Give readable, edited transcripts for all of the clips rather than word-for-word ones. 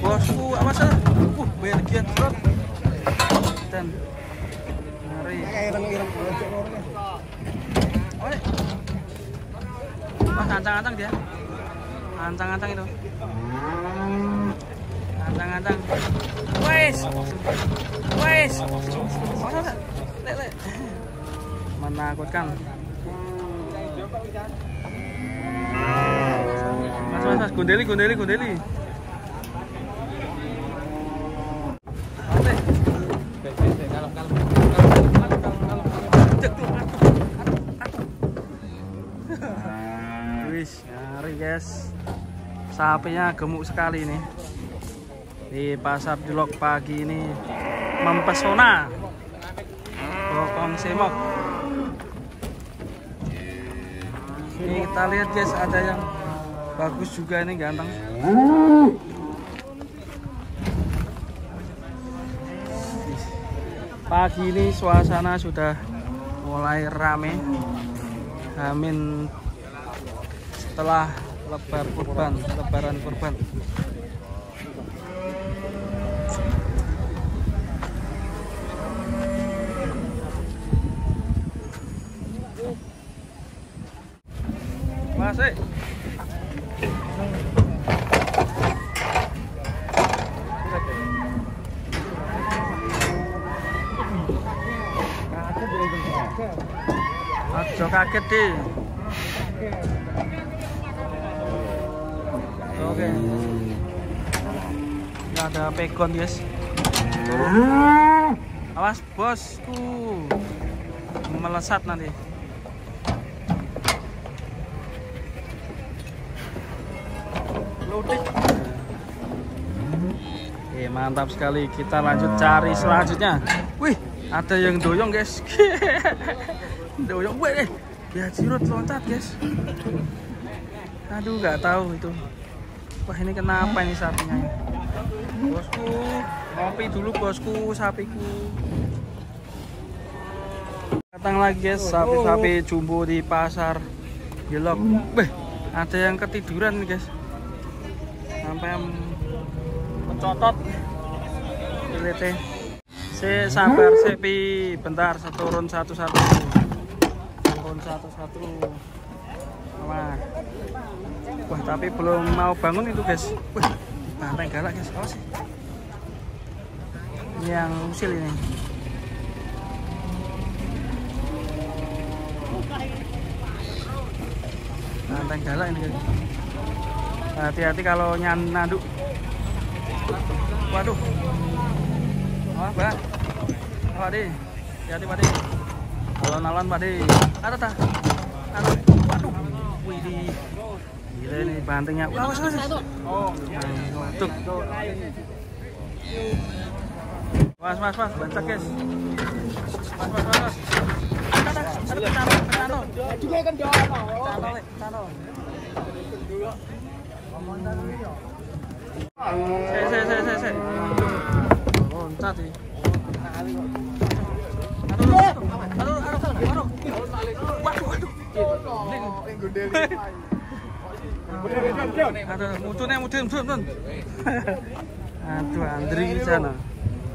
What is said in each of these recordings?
bosku, awas ah. Belgian trot. Dan mari. Wah, ancang-ancang dia. Ancang-ancang itu. Ancang-ancang. Wes. Wes. Mana? Lek. Menakutkan. Mas, gondeli. Wis, ngeri guys. Sapinya gemuk sekali nih. Di pasar Julok pagi ini mempesona. Bokong semok. Ini kita lihat guys, ada yang bagus juga ini, ganteng. Pagi ini suasana sudah mulai rame. Amin setelah lebaran kurban. Masih aja kaget deh. Oke. Nggak ada pegon guys. Awas bosku, melesat nanti. Loading. Oke, mantap sekali. Kita lanjut cari selanjutnya. Wih, ada yang doyong guys. Doyong, weh, ya jirut loncat guys. Aduh, nggak tahu itu. Wah, ini kenapa ini sapinya? Bosku, ngopi dulu bosku, sapiku. Datang lagi guys, sapi-sapi jumbo di pasar Julok. Weh, ada yang ketiduran nih guys. Sampai mencotot. Lihat. Sabar sepi, bentar, turun satu-satu. Wah, tapi belum mau bangun itu guys. Wah, banteng galak guys. Awas. Ini yang usil ini. Banteng galak ini guys. Hati-hati kalau nanduk. Waduh. Wah, Pak. Pak De. Hati-hati Pak De. Alon-alon Pak De. Ada. Waduh. Wih, gila ini bantengnya. Awas. Oh, tuh. Mas, bancak guys. Mas. Ada petano. Juga kan dia apa? Petano. Saya. Loncat sih. Aduh. Waduh. Aduh, mudun. Aduh, Andri di sana.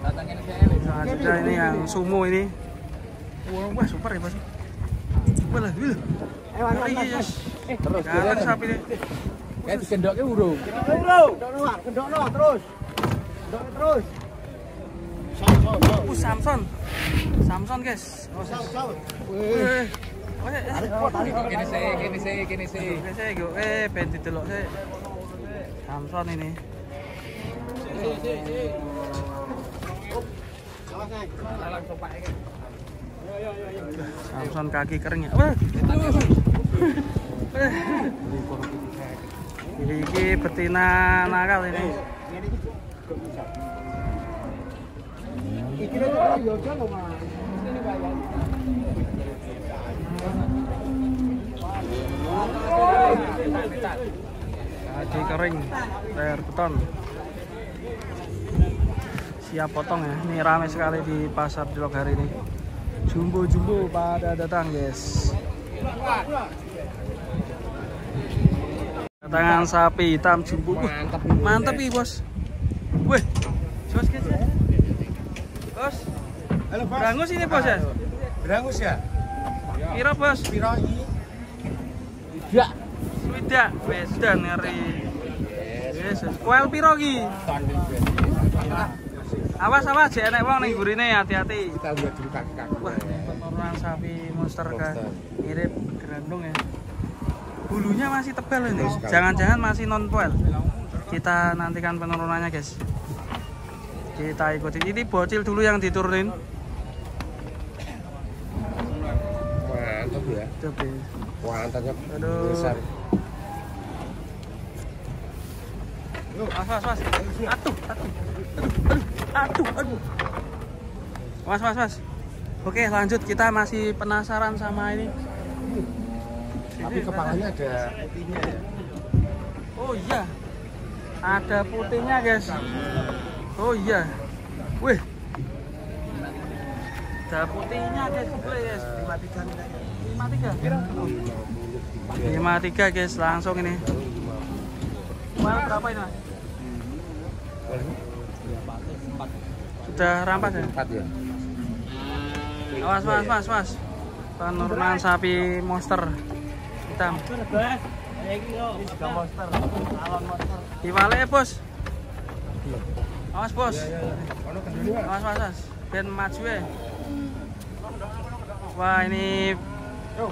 Selanjutnya ini yang sumo ini. Wah, super ya, Bos. Wah, yes. Terus sapi ini. Kayak digendoknya urung. Gendokno terus. Samson guys. Kene sih. Ben didelok sih. Samson ini. Samson kaki kering ya. Ini betina nakal ini. Kaki kering, leher beton. Siap potong ya. Ini ramai sekali di pasar Julok hari ini. Jumbo pada datang guys. Datangan sapi hitam jumbo. Mantap nih bos. Wih, jos guys. Bos. Halo, Bos. Berangus ini, Bos ya? Berangus ya? Piro, Bos? Piro iki? Tidak. Swidak, wis dan ngeri. Yesus, kuel piro ki? Awas, jek enek wong ning gurine, hati-hati. Kita lihat dulu kaki-kaki. Wah, penurunan sapi monster kan. Mirip gerandong ya. Bulunya masih tebal ini. Jangan-jangan masih non poil. Kita nantikan penurunannya, guys. Kita ikuti. Ini bocil dulu yang diturunin. Mantap ya. Coba. Mantapnya. Aduh. Besar. Mas. Aduh. Mas. Oke, lanjut. Kita masih penasaran sama ini. Tapi kepalanya ada putihnya ya. Oh iya. Ada putihnya, guys. Oh iya. Wih. Ada putihnya, guys. Boleh, guys. 53, guys. Langsung ini. Mal berapa ini, Mas? Sudah rampas ya? 4 ya. Awas, Mas. Penurunan sapi monster hitam. Diwale, Bos. Awas, Bos. Awas. Ben maju ya. Wah, ini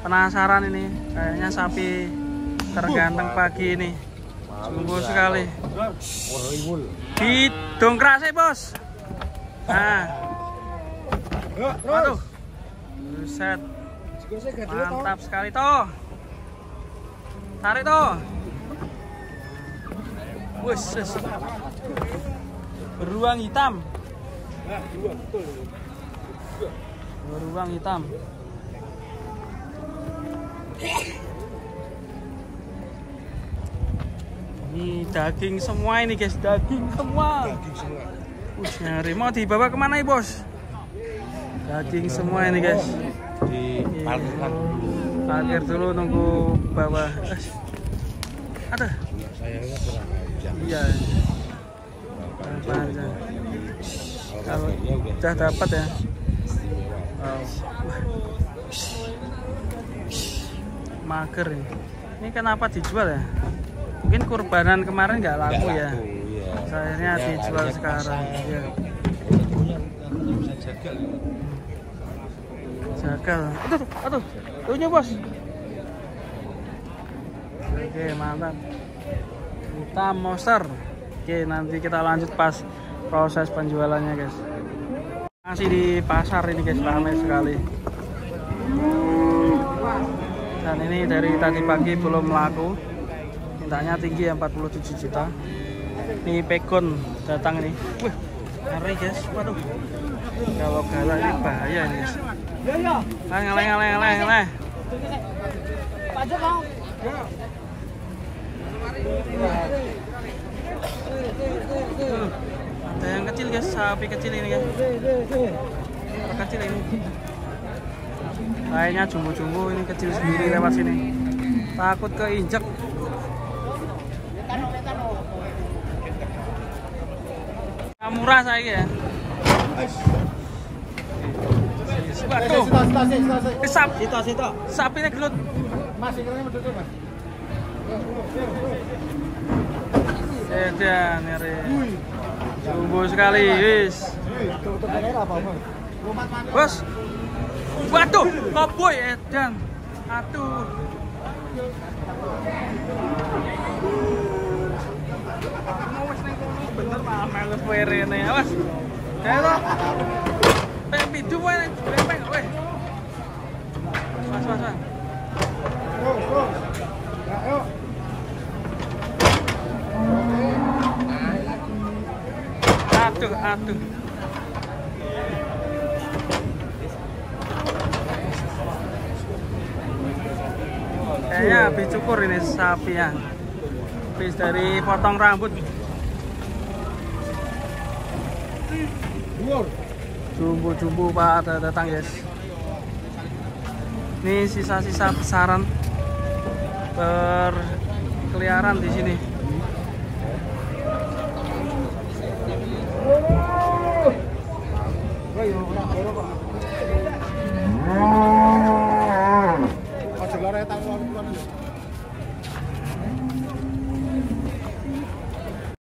penasaran ini. Kayaknya sapi terganteng pagi ini. Sungguh sekali. Didongkrak sih, Bos. Nah. Aduh. Buset. Mantap sekali toh. Tarik toh. Wus. Beruang hitam. Beruang hitam. Ini daging semua ini, guys. Daging semua. Nyari mau dibawa kemana nih, Bos? Daging semua ini, guys. Di parkir dulu, nunggu bawa. Ada. Sayangnya kurang aja. Iya. Kalau udah dapat ya. Wow. Mager ini. Ini kenapa dijual ya? Mungkin kurbanan kemarin nggak laku ya. Akhirnya dijual sekarang. Ya. Jagal. Aduh. Tuhnya, Bos. Oke, mantap. Hitam monster. Oke, nanti kita lanjut pas proses penjualannya, guys. Masih di pasar ini, guys, ramai sekali. Dan ini dari tadi pagi belum laku. Mintanya tinggi ya, 47 juta. Ini pegon datang ini. Wih, ngeri, guys. Waduh. Kalau galak ini bahaya ini, guys. Ngeleh. Ada yang kecil, guys, sapi kecil ini, guys. Kecil ini. Kayaknya jumbo-jumbo ini kecil sendiri lewat sini. Takut keinjek. Murah saya ya. Waduh. Sapi ini gelut. Mas, ini betul, Mas. Sedan ngeri. Jumbo sekali, wis. Bos. Waduh, koboi edan. Aduh. Bener malah males werene, awas. Kayak pengen pidu wae, pengen weh. Mas. Ayo. Aduh. Kayaknya habis cukur ini sapi ya. Habis dari potong rambut. Jumbo Pak ada datang, guys. Ini sisa-sisa besaran berkeliaran di sini. Oh iya, ora kok.